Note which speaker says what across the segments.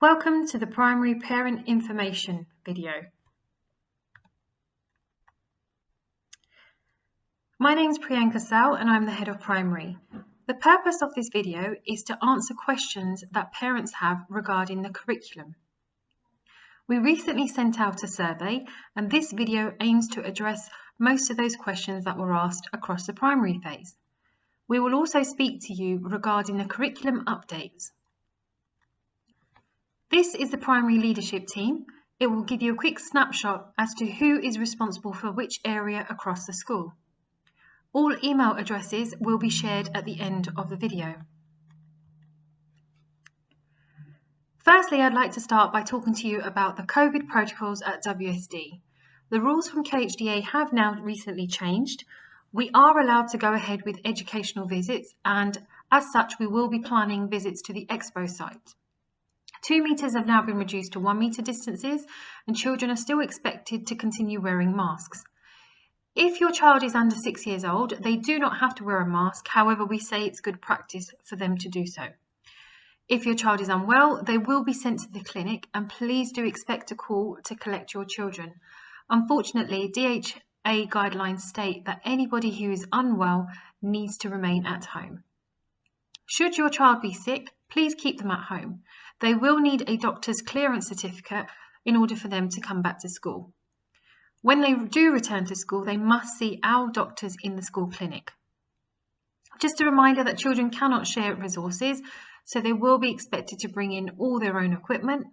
Speaker 1: Welcome to the Primary Parent Information video. My name is Priyanka Sal and I'm the Head of Primary. The purpose of this video is to answer questions that parents have regarding the curriculum. We recently sent out a survey and this video aims to address most of those questions that were asked across the primary phase. We will also speak to you regarding the curriculum updates. This is the primary leadership team. It will give you a quick snapshot as to who is responsible for which area across the school. All email addresses will be shared at the end of the video. Firstly, I'd like to start by talking to you about the COVID protocols at WSD. The rules from KHDA have now recently changed. We are allowed to go ahead with educational visits, and as such, we will be planning visits to the expo site. 2 meters have now been reduced to 1 meter distances, and children are still expected to continue wearing masks. If your child is under 6 years old, they do not have to wear a mask. However, we say it's good practice for them to do so. If your child is unwell, they will be sent to the clinic, and please do expect a call to collect your children. Unfortunately, DHA guidelines state that anybody who is unwell needs to remain at home. Should your child be sick, please keep them at home. They will need a doctor's clearance certificate in order for them to come back to school. When they do return to school, they must see our doctors in the school clinic. Just a reminder that children cannot share resources, so they will be expected to bring in all their own equipment,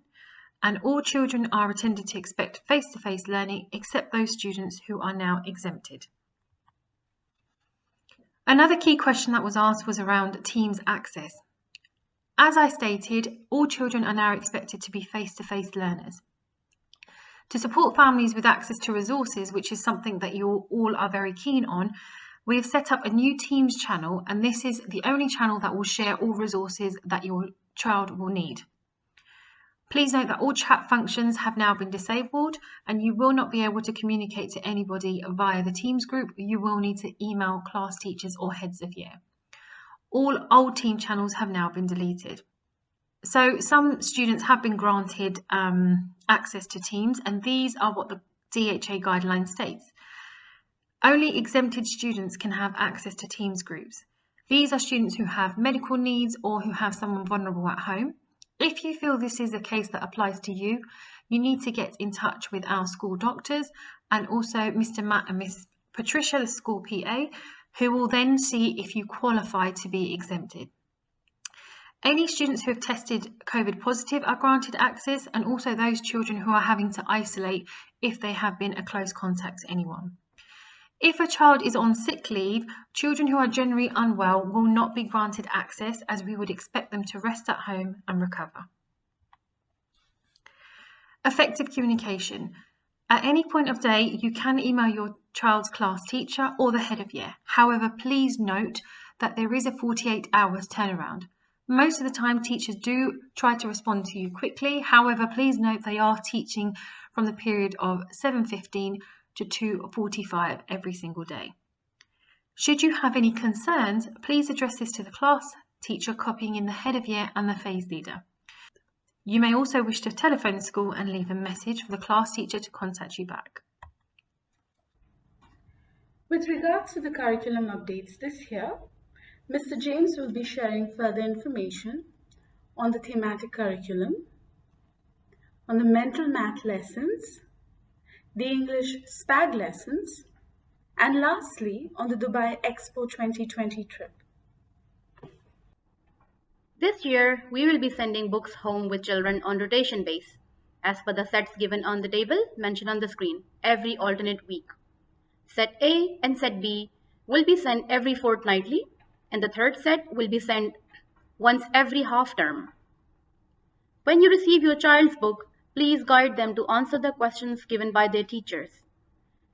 Speaker 1: and all children are attended to expect face-to-face learning except those students who are now exempted. Another key question that was asked was around Teams access. As I stated, all children are now expected to be face-to-face learners. To support families with access to resources, which is something that you all are very keen on, we have set up a new Teams channel, and this is the only channel that will share all resources that your child will need. Please note that all chat functions have now been disabled, and you will not be able to communicate to anybody via the Teams group. You will need to email class teachers or heads of year. All old team channels have now been deleted. So some students have been granted access to Teams, and these are what the DHA guideline states. Only exempted students can have access to Teams groups. These are students who have medical needs or who have someone vulnerable at home. If you feel this is a case that applies to you, you need to get in touch with our school doctors and also Mr. Matt and Miss Patricia, the school PA, who will then see if you qualify to be exempted. Any students who have tested COVID positive are granted access, and also those children who are having to isolate if they have been a close contact to anyone. If a child is on sick leave, children who are generally unwell will not be granted access, as we would expect them to rest at home and recover. Effective communication. At any point of day, you can email your child's class teacher or the head of year. However, please note that there is a 48 hours turnaround. Most of the time, teachers do try to respond to you quickly. However, please note they are teaching from the period of 7:15 to 2:45 every single day. Should you have any concerns, please address this to the class teacher, copying in the head of year and the phase leader. You may also wish to telephone the school and leave a message for the class teacher to contact you back.
Speaker 2: With regards to the curriculum updates this year, Mr. James will be sharing further information on the thematic curriculum, on the mental math lessons, the English SPAG lessons, and lastly, on the Dubai Expo 2020 trip.
Speaker 3: This year, we will be sending books home with children on rotation base, as per the sets given on the table mentioned on the screen, every alternate week. Set A and Set B will be sent every fortnightly, and the third set will be sent once every half term. When you receive your child's book, please guide them to answer the questions given by their teachers.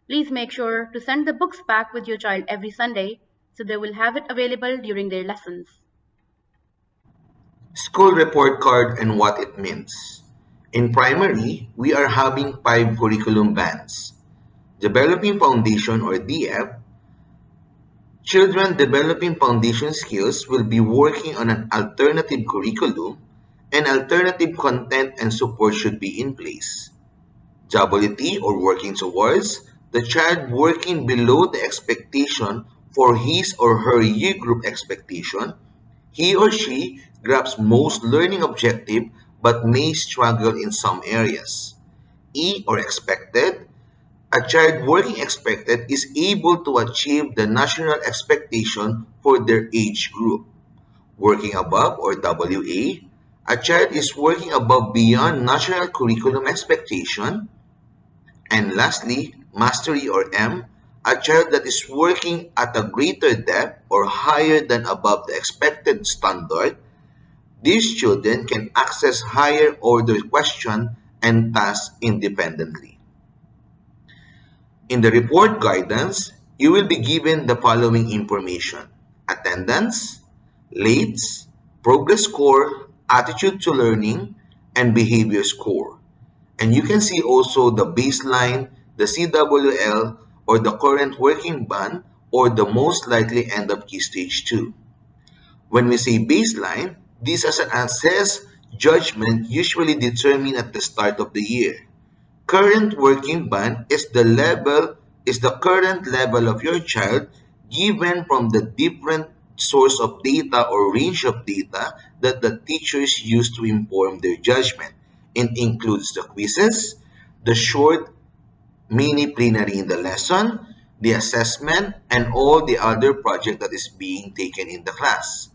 Speaker 3: Please make sure to send the books back with your child every Sunday, so they will have it available during their lessons.
Speaker 4: School report card and what it means. In primary, we are having 5 curriculum bands. Developing Foundation or DF, children developing foundation skills will be working on an alternative curriculum and alternative content and support should be in place. Jobility or working towards, the child working below the expectation for his or her year group expectation, he or she grasps most learning objective but may struggle in some areas. E or expected, a child working expected is able to achieve the national expectation for their age group. Working above or WA, a child is working above beyond national curriculum expectation. And lastly, mastery or M, a child that is working at a greater depth or higher than above the expected standard. These children can access higher order question and tasks independently. In the report guidance, you will be given the following information: attendance, lates, progress score, attitude to learning, and behavior score. And you can see also the baseline, the CWL, or the current working band, or the most likely end of key stage 2. When we say baseline, this is an assessed judgment usually determined at the start of the year. Current working band is the current level of your child given from the different source of data or range of data that the teachers use to inform their judgment. It includes the quizzes, the short mini plenary in the lesson, the assessment, and all the other project that is being taken in the class.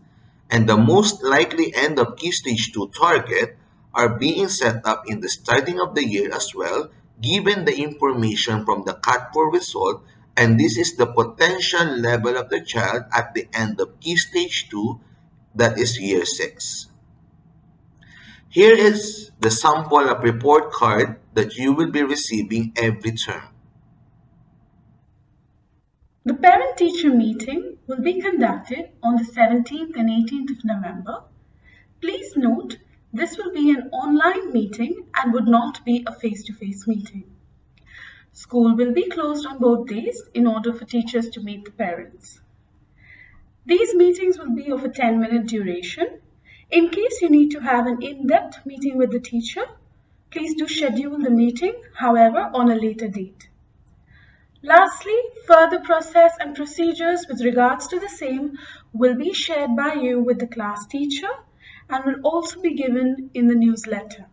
Speaker 4: And the most likely end of key stage 2 target are being set up in the starting of the year as well, given the information from the CAT4 result, and this is the potential level of the child at the end of key stage 2, that is year 6. Here is the sample of report card that you will be receiving every term.
Speaker 2: The parent-teacher meeting will be conducted on the 17th and 18th of November. Please note, this will be an online meeting and would not be a face-to-face meeting. School will be closed on both days in order for teachers to meet the parents. These meetings will be of a 10-minute duration. In case you need to have an in-depth meeting with the teacher, please do schedule the meeting, however, on a later date. Lastly, further process and procedures with regards to the same will be shared by you with the class teacher and will also be given in the newsletter.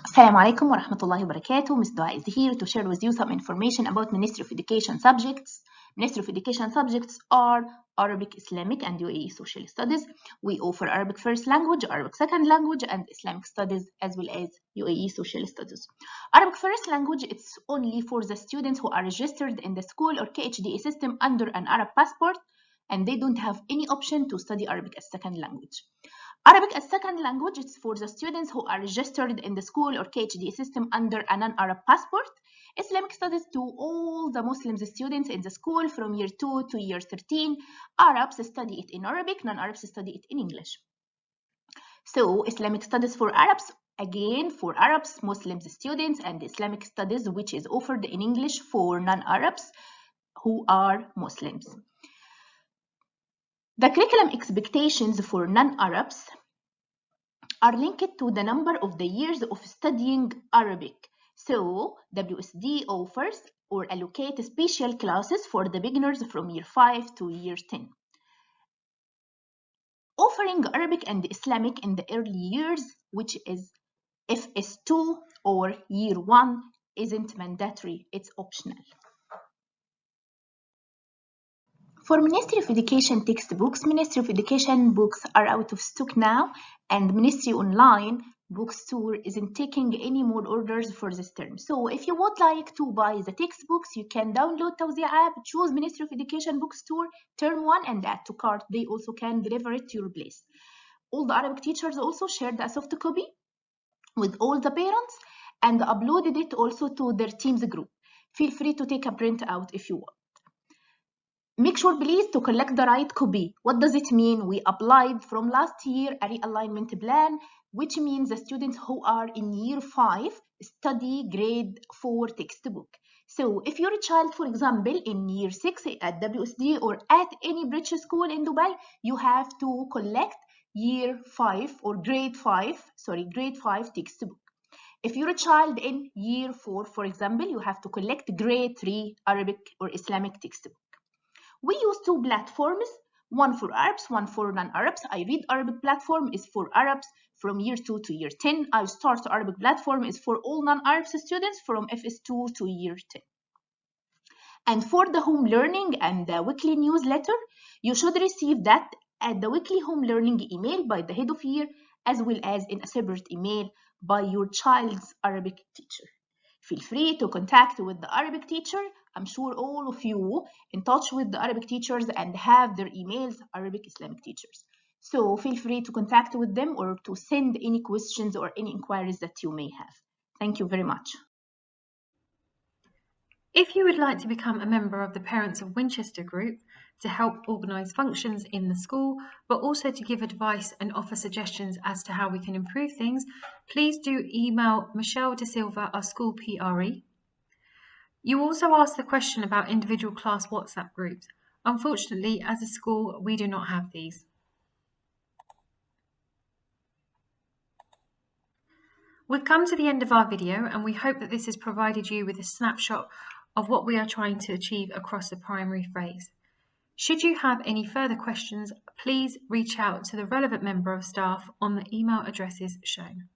Speaker 5: Assalamu alaikum wa rahmatullahi wa barakatuh. Ms. Dua is here to share with you some information about Ministry of Education subjects. Ministry of Education subjects are Arabic, Islamic, and UAE Social Studies. We offer Arabic first language, Arabic second language, and Islamic studies, as well as UAE Social Studies. Arabic first language, it's only for the students who are registered in the school or KHDA system under an Arab passport, and they don't have any option to study Arabic as second language. Arabic as second language, it's for the students who are registered in the school or KHDA system under a non-Arab passport. Islamic studies to all the Muslim students in the school from year 2 to year 13. Arabs study it in Arabic, non-Arabs study it in English. So Islamic studies for Arabs, again for Arabs, Muslim students, and Islamic studies which is offered in English for non-Arabs who are Muslims. The curriculum expectations for non-Arabs are linked to the number of the years of studying Arabic. So WSD offers or allocates special classes for the beginners from year 5 to year 10. Offering Arabic and Islamic in the early years, which is FS2 or year 1, isn't mandatory, it's optional. For Ministry of Education textbooks, Ministry of Education books are out of stock now, and Ministry Online Bookstore isn't taking any more orders for this term. So if you would like to buy the textbooks, you can download Tawzi' app, choose Ministry of Education Bookstore, term 1, and add to cart. They also can deliver it to your place. All the Arabic teachers also shared a soft copy with all the parents and uploaded it also to their team's group. Feel free to take a print out if you want. Make sure, please, to collect the right copy. What does it mean? We applied from last year a realignment plan, which means the students who are in year 5 study grade 4 textbook. So if your child, for example, in year 6 at WSD or at any British school in Dubai, you have to collect year 5 or grade 5 textbook. If you're a child in year 4, for example, you have to collect grade 3 Arabic or Islamic textbook. We use two platforms, one for Arabs, one for non-Arabs. I read Arabic platform is for Arabs from year 2 to year 10. I start Arabic platform is for all non-Arabs students from FS2 to year 10. And for the home learning and the weekly newsletter, you should receive that at the weekly home learning email by the head of year, as well as in a separate email by your child's Arabic teacher. Feel free to contact with the Arabic teacher. I'm sure all of you in touch with the Arabic teachers and have their emails, Arabic Islamic teachers. So feel free to contact with them or to send any questions or any inquiries that you may have. Thank you very much.
Speaker 1: If you would like to become a member of the Parents of Winchester group to help organise functions in the school, but also to give advice and offer suggestions as to how we can improve things, please do email Michelle De Silva, our school PRE. You also asked the question about individual class WhatsApp groups. Unfortunately, as a school, we do not have these. We've come to the end of our video, and we hope that this has provided you with a snapshot of what we are trying to achieve across the primary phase. Should you have any further questions, please reach out to the relevant member of staff on the email addresses shown.